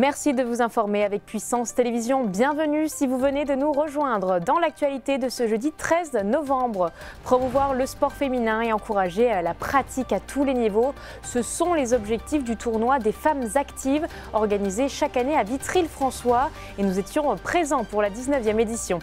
Merci de vous informer avec Puissance Télévision. Bienvenue si vous venez de nous rejoindre dans l'actualité de ce jeudi 13 novembre. Promouvoir le sport féminin et encourager la pratique à tous les niveaux, ce sont les objectifs du tournoi des femmes actives organisé chaque année à Vitry-le-François et nous étions présents pour la 19e édition.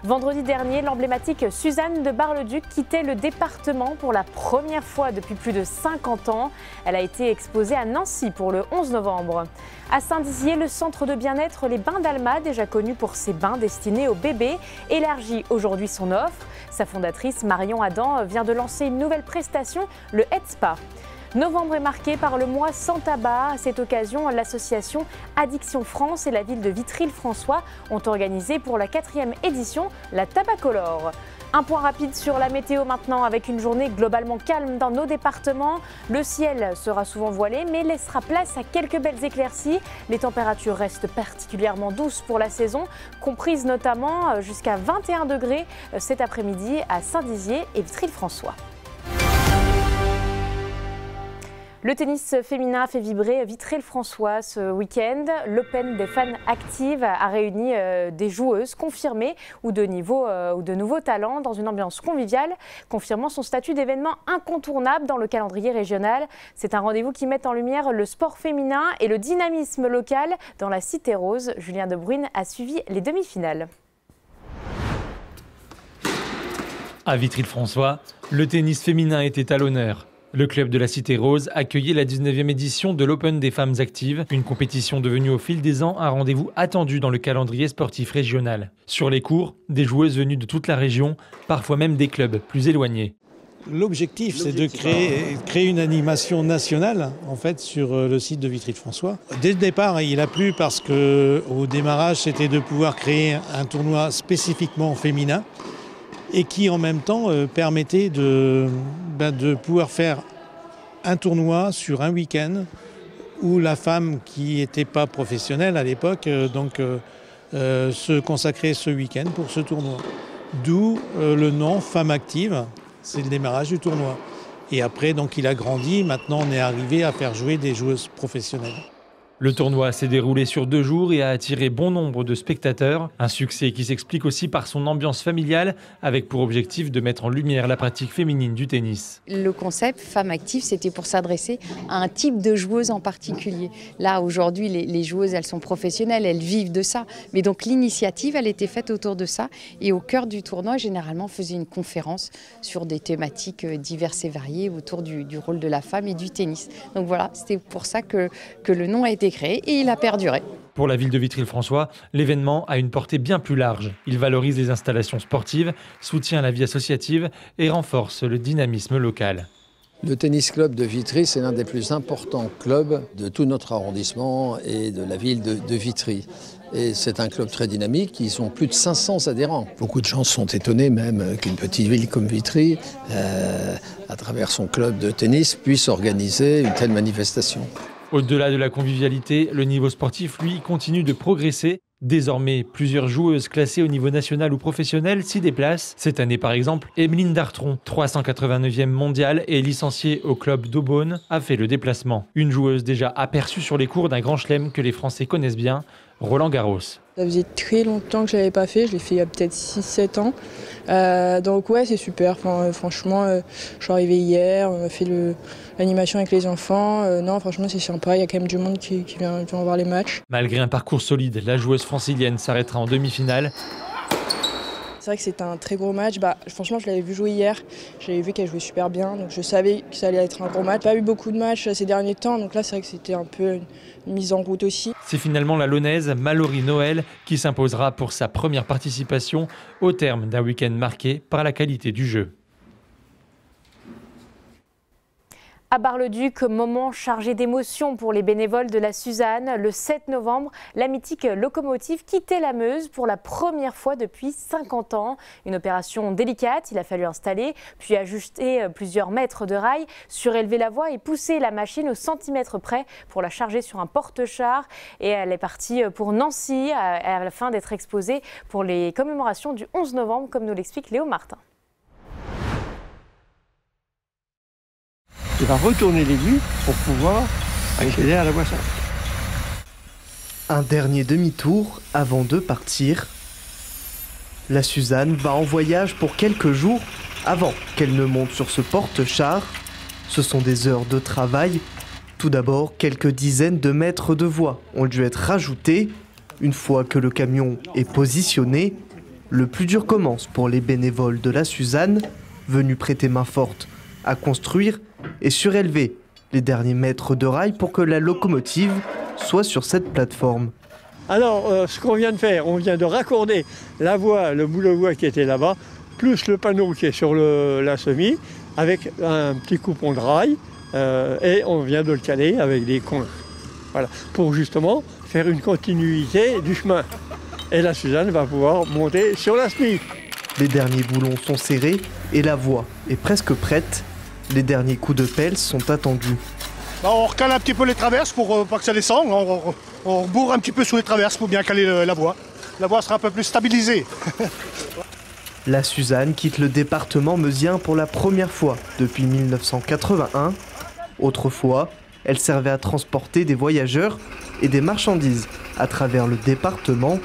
Vendredi dernier, l'emblématique Suzanne de Bar-le-Duc quittait le département pour la première fois depuis plus de 50 ans. Elle a été exposée à Nancy pour le 11 novembre. À Saint-Dizier, le centre de bien-être Les Bains d'Alma, déjà connu pour ses bains destinés aux bébés, élargit aujourd'hui son offre. Sa fondatrice Marion Adam vient de lancer une nouvelle prestation, le Head Spa. Novembre est marqué par le mois sans tabac. À cette occasion, l'association Addiction France et la ville de Vitry-le-François ont organisé pour la 4e édition la Tabacolore. Un point rapide sur la météo maintenant avec une journée globalement calme dans nos départements. Le ciel sera souvent voilé mais laissera place à quelques belles éclaircies. Les températures restent particulièrement douces pour la saison, comprises notamment jusqu'à 21 degrés cet après-midi à Saint-Dizier et Vitry-le-François. Le tennis féminin a fait vibrer Vitry-le-François ce week-end. L'Open des fans actives a réuni des joueuses confirmées ou de nouveaux talents dans une ambiance conviviale, confirmant son statut d'événement incontournable dans le calendrier régional. C'est un rendez-vous qui met en lumière le sport féminin et le dynamisme local dans la Cité Rose. Julien De Bruyne a suivi les demi-finales. À Vitry-le-François, le tennis féminin était à l'honneur. Le club de la Cité Rose accueillait la 19e édition de l'Open des femmes actives, une compétition devenue au fil des ans un rendez-vous attendu dans le calendrier sportif régional. Sur les cours, des joueuses venues de toute la région, parfois même des clubs plus éloignés. L'objectif, c'est de créer une animation nationale en fait, sur le site de Vitry-le-François. Dès le départ, il a plu parce qu'au démarrage, c'était de pouvoir créer un tournoi spécifiquement féminin et qui en même temps permettait de pouvoir faire un tournoi sur un week-end où la femme qui n'était pas professionnelle à l'époque se consacrait ce week-end pour ce tournoi. D'où le nom Femme Active, c'est le démarrage du tournoi. Et après, donc, il a grandi, maintenant on est arrivé à faire jouer des joueuses professionnelles. Le tournoi s'est déroulé sur 2 jours et a attiré bon nombre de spectateurs. Un succès qui s'explique aussi par son ambiance familiale, avec pour objectif de mettre en lumière la pratique féminine du tennis. Le concept Femme Active, c'était pour s'adresser à un type de joueuse en particulier. Là, aujourd'hui, les joueuses, elles sont professionnelles, elles vivent de ça. Mais donc l'initiative, elle était faite autour de ça. Et au cœur du tournoi, généralement, on faisait une conférence sur des thématiques diverses et variées autour du rôle de la femme et du tennis. Donc voilà, c'était pour ça que le nom a été créé et il a perduré. Pour la ville de Vitry-le-François, l'événement a une portée bien plus large. Il valorise les installations sportives, soutient la vie associative et renforce le dynamisme local. Le tennis club de Vitry, c'est l'un des plus importants clubs de tout notre arrondissement et de la ville de Vitry. Et c'est un club très dynamique, ils ont plus de 500 adhérents. Beaucoup de gens sont étonnés même qu'une petite ville comme Vitry, à travers son club de tennis, puisse organiser une telle manifestation. Au-delà de la convivialité, le niveau sportif, lui, continue de progresser. Désormais, plusieurs joueuses classées au niveau national ou professionnel s'y déplacent. Cette année, par exemple, Emeline Dartron, 389e mondiale et licenciée au club d'Aubonne, a fait le déplacement. Une joueuse déjà aperçue sur les cours d'un grand chelem que les Français connaissent bien, Roland Garros. Ça faisait très longtemps que je ne l'avais pas fait, je l'ai fait il y a peut-être 6-7 ans. Donc ouais, c'est super. Franchement, je suis arrivée hier, on a fait l'animation avec les enfants. Non, franchement, c'est sympa, il y a quand même du monde qui vient voir les matchs. Malgré un parcours solide, la joueuse francilienne s'arrêtera en demi-finale. C'est vrai que c'était un très gros match. Franchement, je l'avais vu jouer hier. J'avais vu qu'elle jouait super bien. Donc je savais que ça allait être un gros match. Pas eu beaucoup de matchs ces derniers temps. Donc là, c'est vrai que c'était un peu une mise en route aussi. C'est finalement la Launaise Mallory Noël qui s'imposera pour sa première participation au terme d'un week-end marqué par la qualité du jeu. À Bar-le-Duc, moment chargé d'émotions pour les bénévoles de la Suzanne. Le 7 novembre, la mythique locomotive quittait la Meuse pour la première fois depuis 50 ans. Une opération délicate, il a fallu installer, puis ajuster plusieurs mètres de rails, surélever la voie et pousser la machine au centimètre près pour la charger sur un porte-char. Et elle est partie pour Nancy à la fin d'être exposée pour les commémorations du 11 novembre, comme nous l'explique Léo Martin. Il va retourner l'aiguille pour pouvoir accéder à la voie simple. Un dernier demi-tour avant de partir. La Suzanne va en voyage pour quelques jours avant qu'elle ne monte sur ce porte-char. Ce sont des heures de travail. Tout d'abord, quelques dizaines de mètres de voies ont dû être rajoutés. Une fois que le camion est positionné, le plus dur commence pour les bénévoles de la Suzanne, venus prêter main forte à construire et surélever les derniers mètres de rail pour que la locomotive soit sur cette plateforme. Alors, ce qu'on vient de faire, on vient de raccorder la voie, le bout de voie qui était là-bas, plus le panneau qui est sur la semis, avec un petit coupon de rail, et on vient de le caler avec des coins. Voilà, pour justement faire une continuité du chemin. Et la Suzanne va pouvoir monter sur la SMI. Les derniers boulons sont serrés et la voie est presque prête. Les derniers coups de pelle sont attendus. On recale un petit peu les traverses pour pas que ça descende. On bourre un petit peu sous les traverses pour bien caler la voie. La voie sera un peu plus stabilisée. La Suzanne quitte le département meusien pour la première fois depuis 1981. Autrefois, elle servait à transporter des voyageurs et des marchandises à travers le département.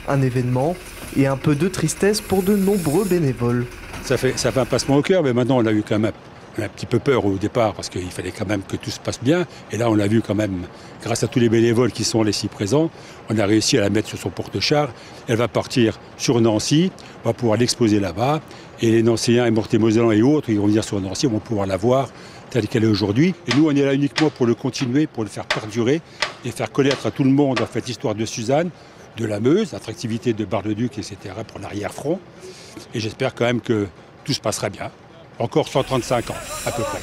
Un événement et un peu de tristesse pour de nombreux bénévoles. Ça fait un passement au cœur, mais maintenant on a eu quand même un petit peu peur au départ parce qu'il fallait quand même que tout se passe bien. Et là, on a vu quand même, grâce à tous les bénévoles qui sont ici présents, on a réussi à la mettre sur son porte-char. Elle va partir sur Nancy, on va pouvoir l'exposer là-bas. Et les Nancéens et Meurthe-et-Mosellans et autres, ils vont venir sur Nancy, vont pouvoir la voir telle qu'elle est aujourd'hui. Et nous, on est là uniquement pour le continuer, pour le faire perdurer et faire connaître à tout le monde en fait l'histoire de Suzanne, de la Meuse, l'attractivité de Bar-le-Duc, etc. pour l'arrière-front. Et j'espère quand même que tout se passera bien. Encore 135 ans, à peu près.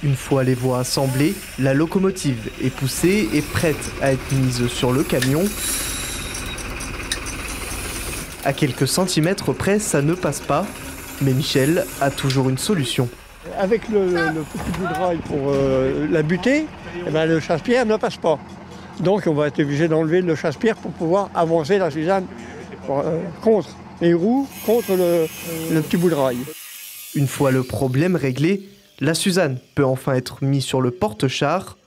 Une fois les voies assemblées, la locomotive est poussée et prête à être mise sur le camion. À quelques centimètres près, ça ne passe pas, mais Michel a toujours une solution. Avec le petit bout de rail pour la buter, eh ben, le chasse-pierre ne passe pas. Donc on va être obligé d'enlever le chasse-pierre pour pouvoir avancer la Suzanne contre les roues, contre le petit bout de rail. Une fois le problème réglé, la Suzanne peut enfin être mise sur le porte-char.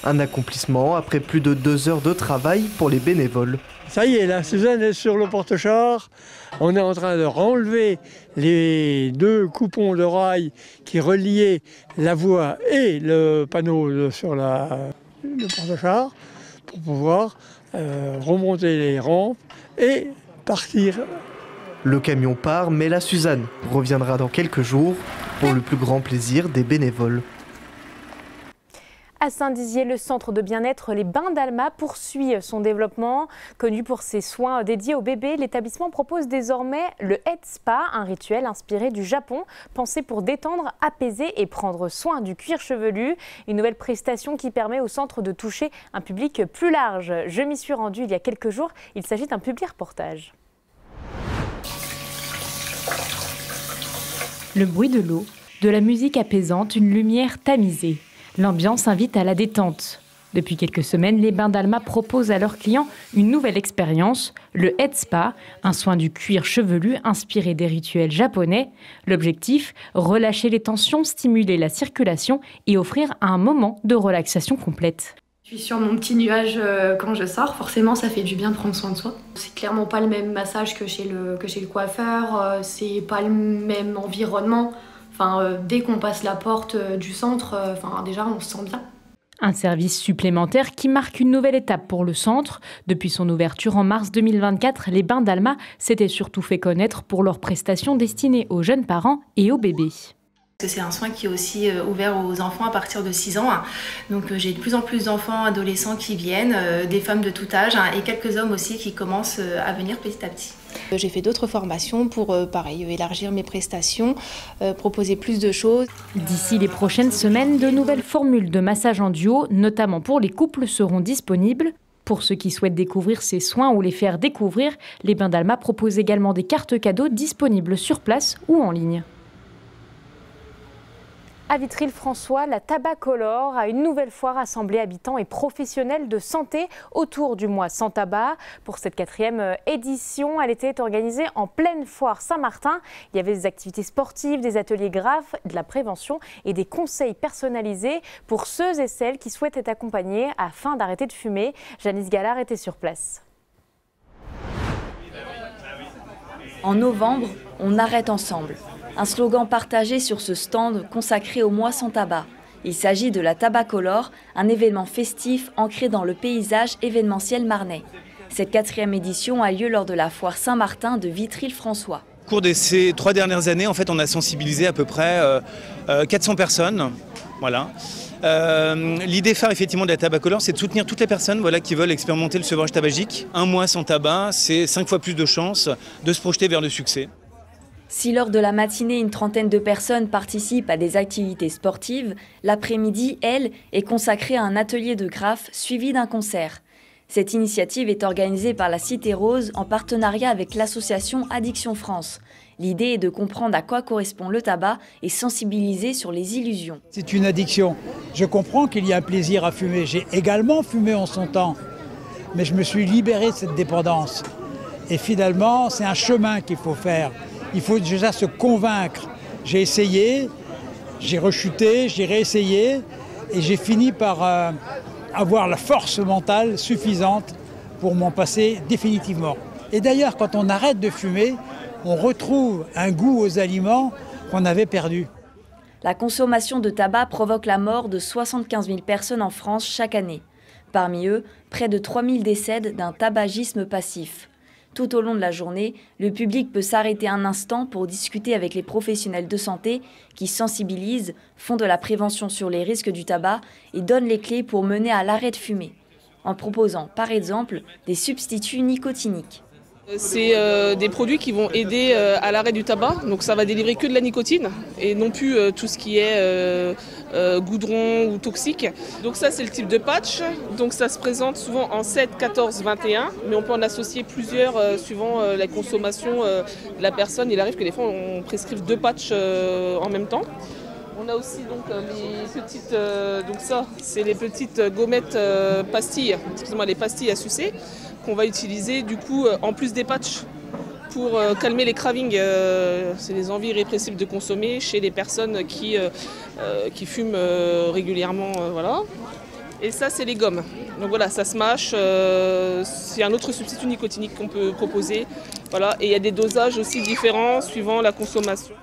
Un accomplissement après plus de 2 heures de travail pour les bénévoles. Ça y est, la Suzanne est sur le porte-char. On est en train de renlever les 2 coupons de rail qui reliaient la voie et le panneau sur le porte-char pour pouvoir remonter les rampes et partir. Le camion part, mais la Suzanne reviendra dans quelques jours pour le plus grand plaisir des bénévoles. À Saint-Dizier, le centre de bien-être Les Bains d'Alma poursuit son développement. Connu pour ses soins dédiés aux bébés, l'établissement propose désormais le Head Spa, un rituel inspiré du Japon, pensé pour détendre, apaiser et prendre soin du cuir chevelu. Une nouvelle prestation qui permet au centre de toucher un public plus large. Je m'y suis rendue il y a quelques jours. Il s'agit d'un public reportage. Le bruit de l'eau, de la musique apaisante, une lumière tamisée. L'ambiance invite à la détente. Depuis quelques semaines, les Bains d'Alma proposent à leurs clients une nouvelle expérience, le Head Spa, un soin du cuir chevelu inspiré des rituels japonais. L'objectif, relâcher les tensions, stimuler la circulation et offrir un moment de relaxation complète. Je suis sur mon petit nuage quand je sors, forcément ça fait du bien de prendre soin de soi. C'est clairement pas le même massage que chez le coiffeur, c'est pas le même environnement. Enfin, dès qu'on passe la porte du centre, déjà on se sent bien. Un service supplémentaire qui marque une nouvelle étape pour le centre. Depuis son ouverture en mars 2024, les Bains d'Alma s'étaient surtout fait connaître pour leurs prestations destinées aux jeunes parents et aux bébés. C'est un soin qui est aussi ouvert aux enfants à partir de 6 ans. Donc j'ai de plus en plus d'enfants, adolescents qui viennent, des femmes de tout âge et quelques hommes aussi qui commencent à venir petit à petit. J'ai fait d'autres formations pour, élargir mes prestations, proposer plus de choses. D'ici les prochaines semaines, de nouvelles formules de massage en duo, notamment pour les couples, seront disponibles. Pour ceux qui souhaitent découvrir ces soins ou les faire découvrir, les Bains d'Alma proposent également des cartes cadeaux disponibles sur place ou en ligne. À Vitry-le-François, la Tabacolore a une nouvelle fois rassemblé habitants et professionnels de santé autour du mois sans tabac. Pour cette 4e édition, elle était organisée en pleine foire Saint-Martin. Il y avait des activités sportives, des ateliers graphes, de la prévention et des conseils personnalisés pour ceux et celles qui souhaitent être accompagnés afin d'arrêter de fumer. Janice Gallard était sur place. En novembre, on arrête ensemble. Un slogan partagé sur ce stand consacré au mois sans tabac. Il s'agit de la Tabacolore, un événement festif ancré dans le paysage événementiel marnais. Cette 4e édition a lieu lors de la foire Saint-Martin de Vitry-le-François. Au cours de ces 3 dernières années, en fait, on a sensibilisé à peu près 400 personnes. Voilà. L'idée phare effectivement de la Tabacolore, c'est de soutenir toutes les personnes qui veulent expérimenter le sevrage tabagique. Un mois sans tabac, c'est 5 fois plus de chances de se projeter vers le succès. Si lors de la matinée, une trentaine de personnes participent à des activités sportives, l'après-midi, elle, est consacrée à un atelier de graphe suivi d'un concert. Cette initiative est organisée par la Cité Rose en partenariat avec l'association Addiction France. L'idée est de comprendre à quoi correspond le tabac et sensibiliser sur les illusions. C'est une addiction. Je comprends qu'il y a un plaisir à fumer. J'ai également fumé en son temps, mais je me suis libéré de cette dépendance. Et finalement, c'est un chemin qu'il faut faire. Il faut déjà se convaincre. J'ai essayé, j'ai rechuté, j'ai réessayé et j'ai fini par avoir la force mentale suffisante pour m'en passer définitivement. Et d'ailleurs, quand on arrête de fumer, on retrouve un goût aux aliments qu'on avait perdu. La consommation de tabac provoque la mort de 75 000 personnes en France chaque année. Parmi eux, près de 3 000 décèdent d'un tabagisme passif. Tout au long de la journée, le public peut s'arrêter un instant pour discuter avec les professionnels de santé qui sensibilisent, font de la prévention sur les risques du tabac et donnent les clés pour mener à l'arrêt de fumer, en proposant par exemple des substituts nicotiniques. C'est des produits qui vont aider à l'arrêt du tabac, donc ça va délivrer que de la nicotine et non plus tout ce qui est goudron ou toxique. Donc ça c'est le type de patch, donc ça se présente souvent en 7, 14, 21, mais on peut en associer plusieurs suivant la consommation de la personne. Il arrive que des fois on prescrive 2 patchs en même temps. On a aussi donc les petites, donc ça c'est les petites gommettes pastilles, excusez-moi, les pastilles à sucer qu'on va utiliser du coup en plus des patchs pour calmer les cravings, c'est les envies irrépressibles de consommer chez les personnes qui fument régulièrement, voilà. Et ça c'est les gommes. Donc voilà, ça se mâche, c'est un autre substitut nicotinique qu'on peut proposer, voilà. Et il y a des dosages aussi différents suivant la consommation.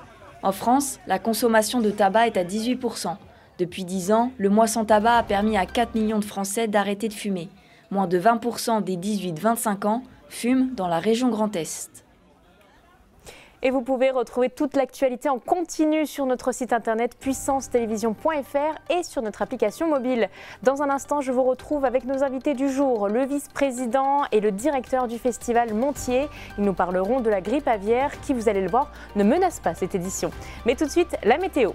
En France, la consommation de tabac est à 18%. Depuis 10 ans, le mois sans tabac a permis à 4 millions de Français d'arrêter de fumer. Moins de 20% des 18-25 ans fument dans la région Grand Est. Et vous pouvez retrouver toute l'actualité en continu sur notre site internet puissancetélévision.fr et sur notre application mobile. Dans un instant, je vous retrouve avec nos invités du jour, le vice-président et le directeur du festival Montier. Ils nous parleront de la grippe aviaire qui, vous allez le voir, ne menace pas cette édition. Mais tout de suite, la météo.